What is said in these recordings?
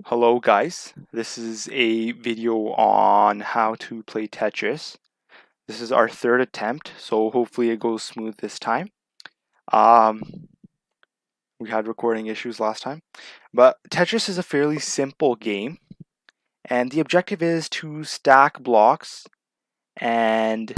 Hello guys, this is a video on how to play Tetris. This is our third attempt, so hopefully it goes smooth this time. Um, we had recording issues last time, but Tetris is a fairly simple game, and the objective is to stack blocks, and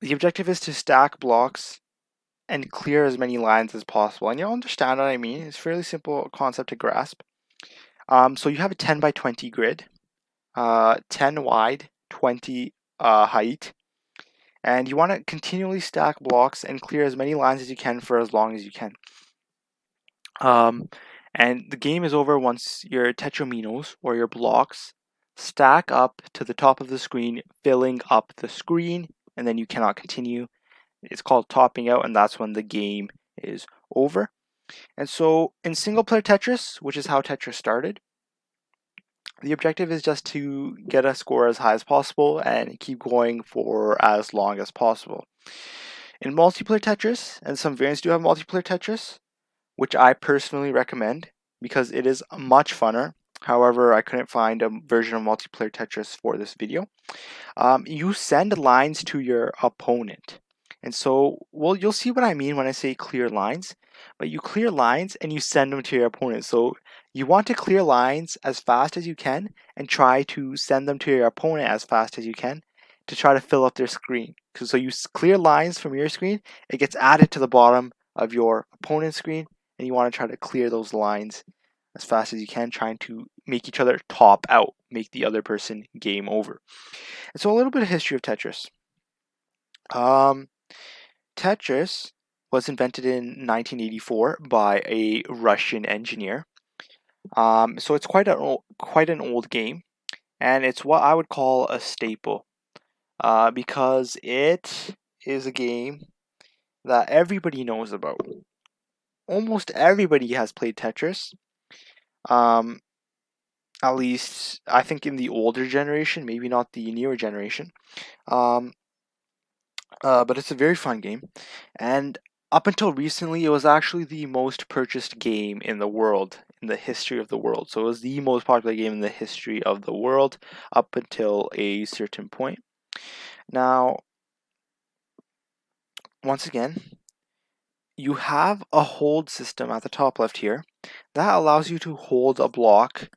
the objective is to stack blocks and clear as many lines as possible. And you'll understand what I mean. It's a fairly simple concept to grasp. So you have a 10 by 20 grid. 10 wide, 20 height, and you want to continually stack blocks and clear as many lines as you can for as long as you can. And the game is over once your tetrominos, or your blocks, stack up to the top of the screen, filling up the screen, and then you cannot continue. It's called topping out, and that's when the game is over. And so in single player Tetris, which is how Tetris started, the objective is just to get a score as high as possible and keep going for as long as possible. In multiplayer Tetris, and some variants do have multiplayer Tetris, which I personally recommend because it is much funner. However, I couldn't find a version of multiplayer Tetris for this video. You send lines to your opponent. And so, you'll see what I mean when I say clear lines. But you clear lines and you send them to your opponent. So you want to clear lines as fast as you can and try to send them to your opponent as fast as you can to try to fill up their screen. So you clear lines from your screen, it gets added to the bottom of your opponent's screen, and you want to try to clear those lines as fast as you can, trying to make each other top out, make the other person game over. And so a little bit of history of Tetris. Tetris was invented in 1984 by a Russian engineer. So it's quite an old game, and it's what I would call a staple, because it is a game that everybody knows about. Almost everybody has played Tetris. At least I think in the older generation, maybe not the newer generation. But it's a very fun game, and up until recently, it was actually the most purchased game in the world, in the history of the world. So it was the most popular game in the history of the world up until a certain point. Now, once again, you have a hold system at the top left here that allows you to hold a block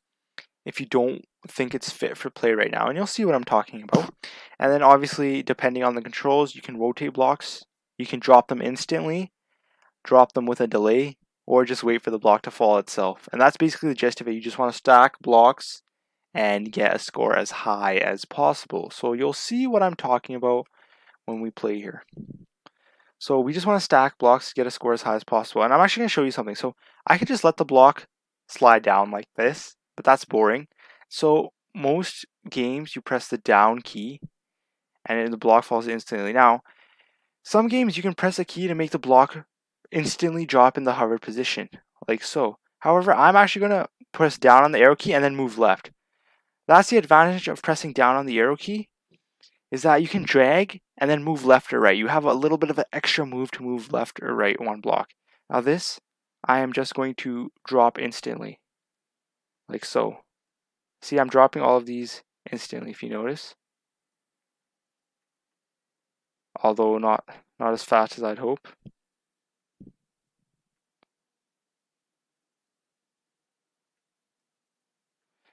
if you don't think it's fit for play right now, and you'll see what I'm talking about. And then obviously, depending on the controls, you can rotate blocks, you can drop them instantly, drop them with a delay, or just wait for the block to fall itself. And that's basically the gist of it. You just want to stack blocks and get a score as high as possible. So you'll see what I'm talking about when we play here. So we just want to stack blocks to get a score as high as possible. And I'm actually going to show you something. So I could just let the block slide down like this, but that's boring. So most games you press the down key and the block falls instantly. Now, some games you can press a key to make the block instantly drop in the hovered position, like so. However, I'm actually going to press down on the arrow key and then move left. That's the advantage of pressing down on the arrow key, is that you can drag and then move left or right. You have a little bit of an extra move to move left or right one block. Now this, I am just going to drop instantly, like so. See, I'm dropping all of these instantly, if you notice. Although not as fast as I'd hope.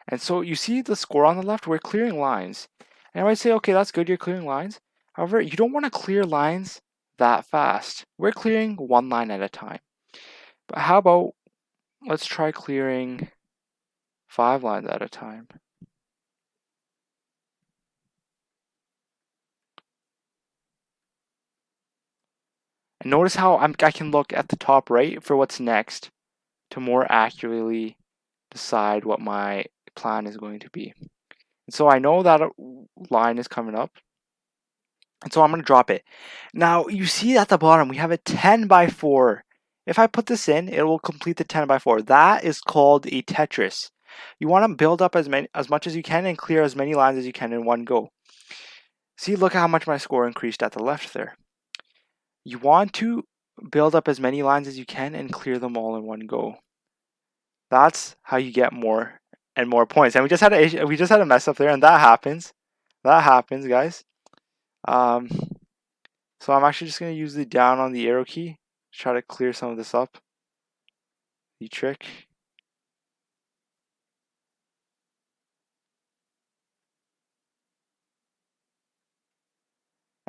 And so you see the score on the left, we're clearing lines. And I might say, okay, that's good, you're clearing lines. However, you don't want to clear lines that fast. We're clearing one line at a time. But how about, let's try clearing 5 lines at a time. And notice how I can look at the top right for what's next to more accurately decide what my plan is going to be. And so I know that a line is coming up. And so I'm going to drop it. Now, you see at the bottom, we have a 10 by 4. If I put this in, it will complete the 10 by 4. That is called a Tetris. You want to build up as much as you can and clear as many lines as you can in one go. See, look how much my score increased at the left there. You want to build up as many lines as you can and clear them all in one go. That's how you get more and more points. And we just had a mess up there, and that happens. That happens, guys. Um, so I'm actually just gonna use the down on the arrow key to try to clear some of this up. The trick.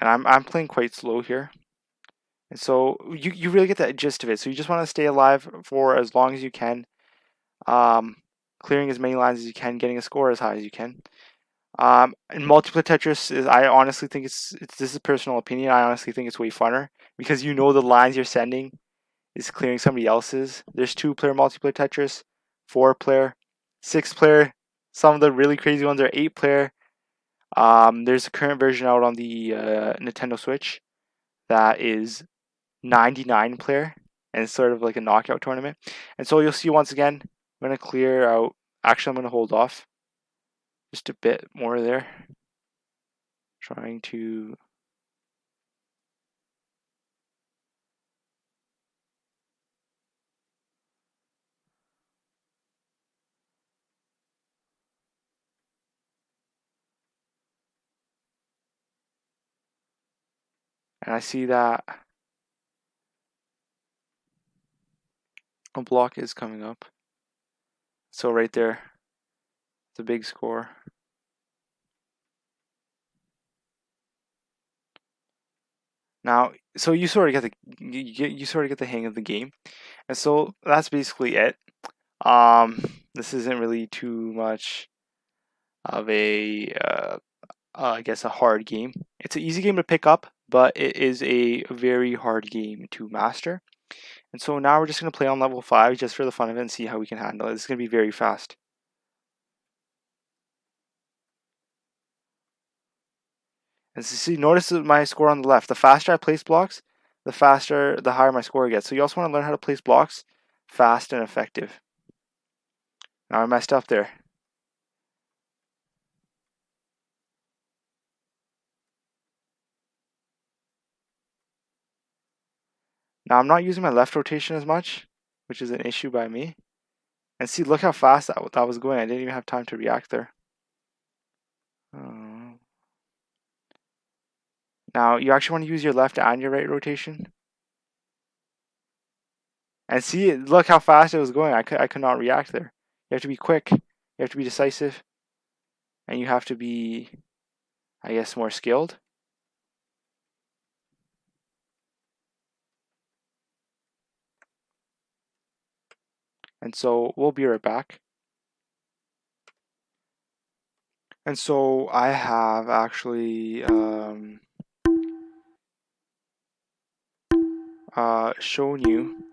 And I'm playing quite slow here. And so you really get the gist of it. So you just want to stay alive for as long as you can, clearing as many lines as you can, getting a score as high as you can. And multiplayer Tetris is, I honestly think it's this is a personal opinion. I honestly think it's way funner because you know the lines you're sending is clearing somebody else's. There's 2-player multiplayer Tetris, 4-player, 6-player. Some of the really crazy ones are 8-player. There's a current version out on the Nintendo Switch that is 99-player, and it's sort of like a knockout tournament. And so you'll see once again, I'm going to clear out. Actually, I'm going to hold off just a bit more there. Trying to. And I see that a block is coming up. So right there, it's a big score. Now, so you sort of get you sort of get the hang of the game, and so that's basically it. This isn't really too much of a, I guess, a hard game. It's an easy game to pick up, but it is a very hard game to master. And so now we're just going to play on level 5 just for the fun of it and see how we can handle it. It's going to be very fast. And so see, notice my score on the left. The faster I place blocks, the higher my score gets. So you also want to learn how to place blocks fast and effective. Now I messed up there. Now I'm not using my left rotation as much, which is an issue by me. And see, look how fast that was going. I didn't even have time to react there. Now you actually want to use your left and your right rotation. And see, look how fast it was going. I could not react there. You have to be quick. You have to be decisive. And you have to be, I guess, more skilled. And so we'll be right back. And so I have actually shown you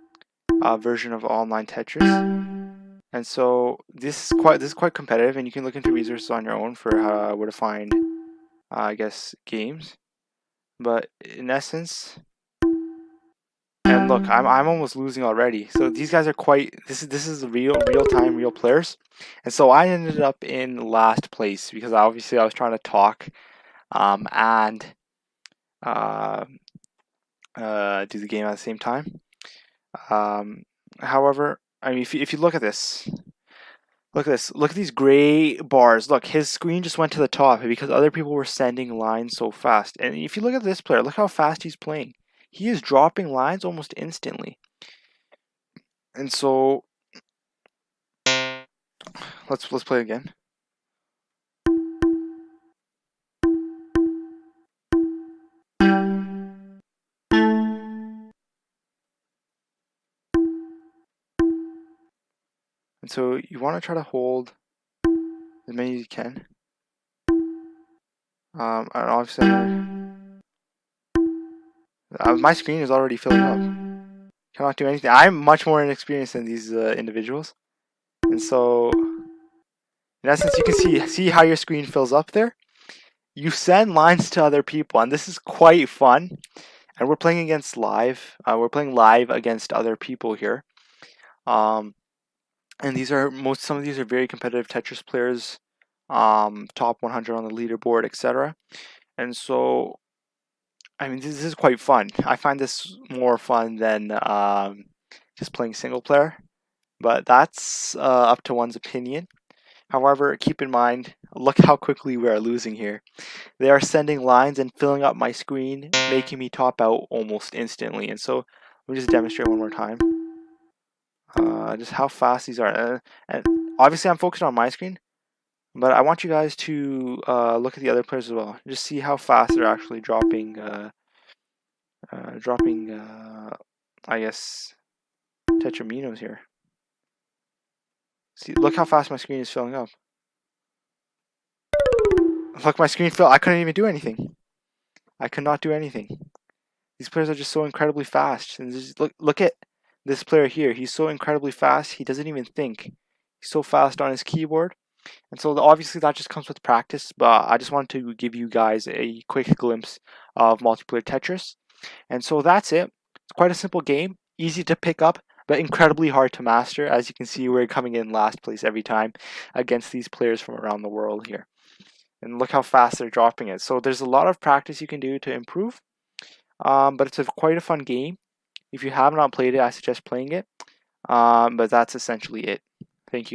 a version of online Tetris. And so this is quite competitive, and you can look into resources on your own for where to find, I guess, games. But in essence, and look, I'm almost losing already. So these guys are quite. This is real time real players, and so I ended up in last place because obviously I was trying to talk, and do the game at the same time. However, I mean, if you look at this. Look at this. Look at these gray bars. Look, his screen just went to the top because other people were sending lines so fast. And if you look at this player, look how fast he's playing. He is dropping lines almost instantly. And so let's play again. And so you want to try to hold as many as you can. And obviously, my screen is already filling up. Cannot do anything. I'm much more inexperienced than these individuals. And so, in essence, you can see how your screen fills up there. You send lines to other people, and this is quite fun. And we're playing against live. We're playing live against other people here. And some of these are very competitive Tetris players, top 100 on the leaderboard, etc. And so, I mean, this is quite fun. I find this more fun than just playing single player. but that's up to one's opinion. However, keep in mind, look how quickly we are losing here. They are sending lines and filling up my screen, making me top out almost instantly. And so let me just demonstrate one more time. Just how fast these are. And obviously I'm focused on my screen, but I want you guys to look at the other players as well. Just see how fast they're actually dropping, I guess, Tetraminos here. See, look how fast my screen is filling up. Look, my screen filled. I couldn't even do anything. I could not do anything. These players are just so incredibly fast. And just look at this player here. He's so incredibly fast. He doesn't even think. He's so fast on his keyboard. And so obviously that just comes with practice. But I just wanted to give you guys a quick glimpse of multiplayer Tetris. And so that's it. It's quite a simple game. Easy to pick up, but incredibly hard to master. As you can see, we're coming in last place every time against these players from around the world here. And look how fast they're dropping it. So there's a lot of practice you can do to improve. But it's quite a fun game. If you have not played it, I suggest playing it. But that's essentially it. Thank you guys.